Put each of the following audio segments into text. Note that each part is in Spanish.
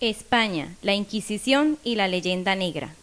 España, la Inquisición y la leyenda negra.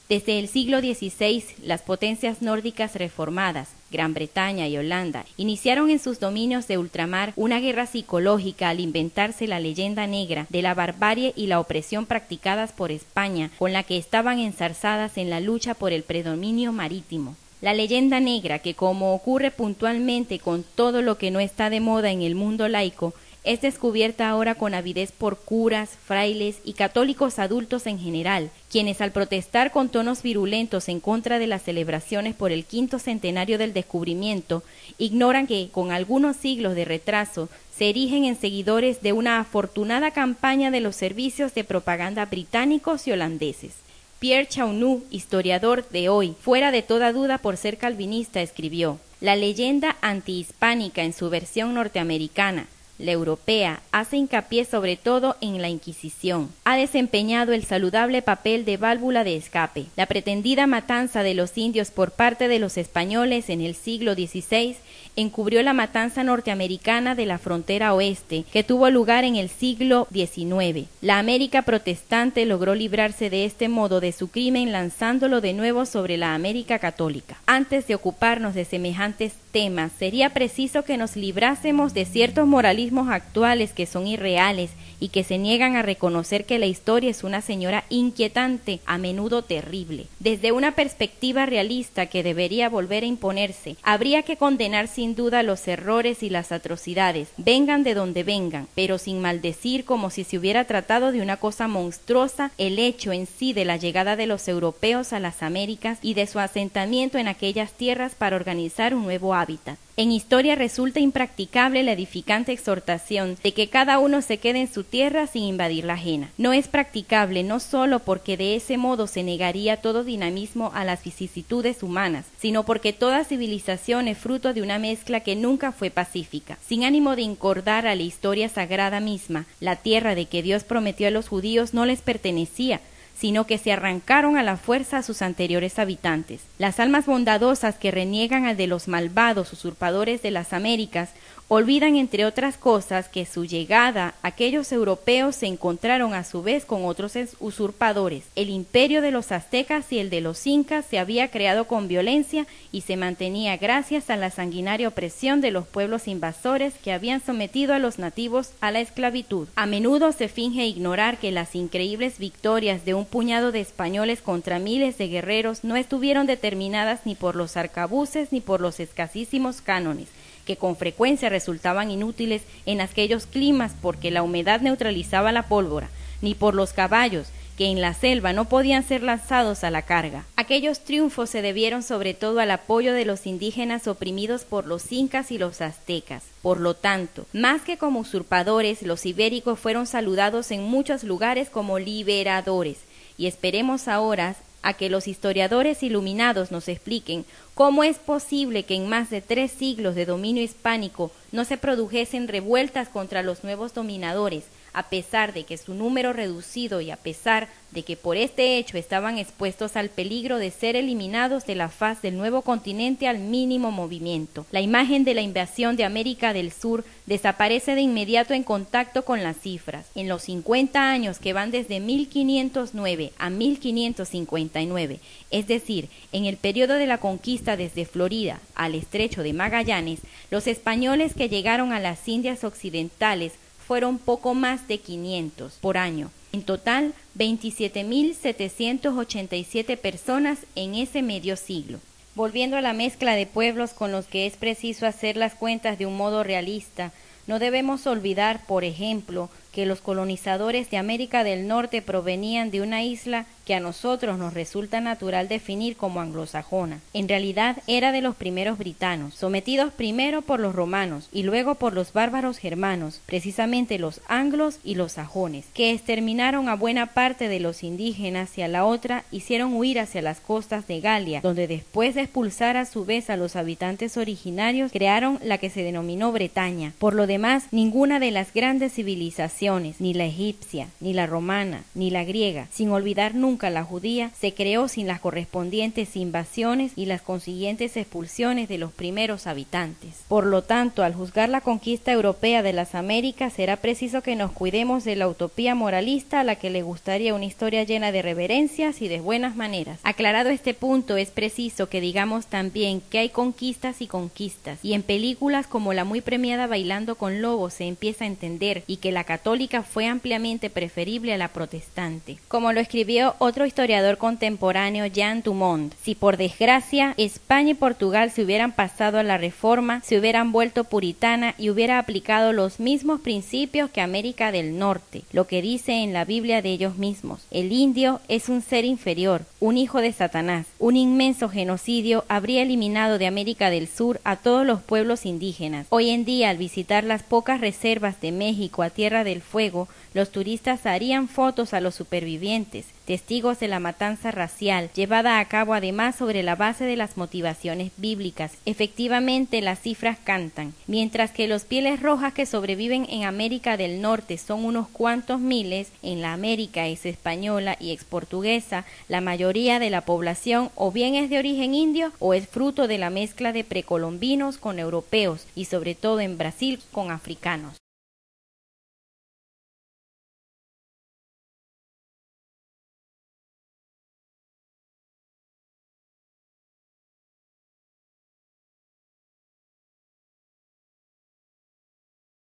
Desde el siglo XVI, las potencias nórdicas reformadas, Gran Bretaña y Holanda, iniciaron en sus dominios de ultramar una guerra psicológica al inventarse la leyenda negra de la barbarie y la opresión practicadas por España, con la que estaban enzarzadas en la lucha por el predominio marítimo. La leyenda negra, que como ocurre puntualmente con todo lo que no está de moda en el mundo laico, es descubierta ahora con avidez por curas, frailes y católicos adultos en general, quienes al protestar con tonos virulentos en contra de las celebraciones por el 5º centenario del descubrimiento, ignoran que, con algunos siglos de retraso, se erigen en seguidores de una afortunada campaña de los servicios de propaganda británicos y holandeses. Pierre Chaunu, historiador de hoy, fuera de toda duda por ser calvinista, escribió: «La leyenda antihispánica en su versión norteamericana, la europea, hace hincapié sobre todo en la Inquisición. Ha desempeñado el saludable papel de válvula de escape. La pretendida matanza de los indios por parte de los españoles en el siglo XVI encubrió la matanza norteamericana de la frontera oeste, que tuvo lugar en el siglo XIX. La América protestante logró librarse de este modo de su crimen lanzándolo de nuevo sobre la América católica. Antes de ocuparnos de semejantes temas, sería preciso que nos librásemos de ciertos moralismos actuales que son irreales y que se niegan a reconocer que la historia es una señora inquietante, a menudo terrible. Desde una perspectiva realista que debería volver a imponerse, habría que condenar sin duda los errores y las atrocidades, vengan de donde vengan, pero sin maldecir como si se hubiera tratado de una cosa monstruosa el hecho en sí de la llegada de los europeos a las Américas y de su asentamiento en aquellas tierras para organizar un nuevo hábitat. En historia resulta impracticable la edificante exhortación de que cada uno se quede en su tierra sin invadir la ajena. No es practicable no solo porque de ese modo se negaría todo dinamismo a las vicisitudes humanas, sino porque toda civilización es fruto de una mezcla que nunca fue pacífica. Sin ánimo de encordar a la historia sagrada misma, la tierra de que Dios prometió a los judíos no les pertenecía, sino que se arrancaron a la fuerza a sus anteriores habitantes. Las almas bondadosas que reniegan al de los malvados usurpadores de las Américas olvidan, entre otras cosas, que su llegada aquellos europeos se encontraron a su vez con otros usurpadores. El imperio de los aztecas y el de los incas se había creado con violencia y se mantenía gracias a la sanguinaria opresión de los pueblos invasores que habían sometido a los nativos a la esclavitud. A menudo se finge ignorar que las increíbles victorias de un puñado de españoles contra miles de guerreros no estuvieron determinadas ni por los arcabuces ni por los escasísimos cánones, que con frecuencia resultaban inútiles en aquellos climas porque la humedad neutralizaba la pólvora, ni por los caballos, que en la selva no podían ser lanzados a la carga. Aquellos triunfos se debieron sobre todo al apoyo de los indígenas oprimidos por los incas y los aztecas. Por lo tanto, más que como usurpadores, los ibéricos fueron saludados en muchos lugares como liberadores, y esperemos ahora a que los historiadores iluminados nos expliquen cómo es posible que en más de 3 siglos de dominio hispánico no se produjesen revueltas contra los nuevos dominadores, a pesar de que su número reducido y a pesar de que por este hecho estaban expuestos al peligro de ser eliminados de la faz del nuevo continente al mínimo movimiento. La imagen de la invasión de América del Sur desaparece de inmediato en contacto con las cifras. En los 50 años que van desde 1509 a 1559, es decir, en el periodo de la conquista desde Florida al estrecho de Magallanes, los españoles que llegaron a las Indias Occidentales fueron poco más de 500 por año. En total, 27.787 personas en ese medio siglo. Volviendo a la mezcla de pueblos con los que es preciso hacer las cuentas de un modo realista, no debemos olvidar, por ejemplo, que los colonizadores de América del Norte provenían de una isla que a nosotros nos resulta natural definir como anglosajona. En realidad era de los primeros britanos, sometidos primero por los romanos y luego por los bárbaros germanos, precisamente los anglos y los sajones, que exterminaron a buena parte de los indígenas y a la otra hicieron huir hacia las costas de Galia, donde después de expulsar a su vez a los habitantes originarios, crearon la que se denominó Bretaña. Por lo demás, ninguna de las grandes civilizaciones, ni la egipcia, ni la romana, ni la griega, sin olvidar nunca nunca la judía, se creó sin las correspondientes invasiones y las consiguientes expulsiones de los primeros habitantes. Por lo tanto, al juzgar la conquista europea de las Américas, será preciso que nos cuidemos de la utopía moralista a la que le gustaría una historia llena de reverencias y de buenas maneras. Aclarado este punto, es preciso que digamos también que hay conquistas y conquistas, y en películas como la muy premiada Bailando con Lobos se empieza a entender, y que la católica fue ampliamente preferible a la protestante. Como lo escribió otro historiador contemporáneo, Jean Dumont, si por desgracia España y Portugal se hubieran pasado a la Reforma, se hubieran vuelto puritana y hubiera aplicado los mismos principios que América del Norte, lo que dice en la Biblia de ellos mismos. El indio es un ser inferior, un hijo de Satanás. Un inmenso genocidio habría eliminado de América del Sur a todos los pueblos indígenas. Hoy en día, al visitar las pocas reservas de México a Tierra del Fuego, los turistas harían fotos a los supervivientes, testigos de la matanza racial, llevada a cabo además sobre la base de las motivaciones bíblicas. Efectivamente, las cifras cantan. Mientras que los pieles rojas que sobreviven en América del Norte son unos cuantos miles, en la América ex española y ex portuguesa, la mayoría de la población o bien es de origen indio o es fruto de la mezcla de precolombinos con europeos y sobre todo en Brasil con africanos.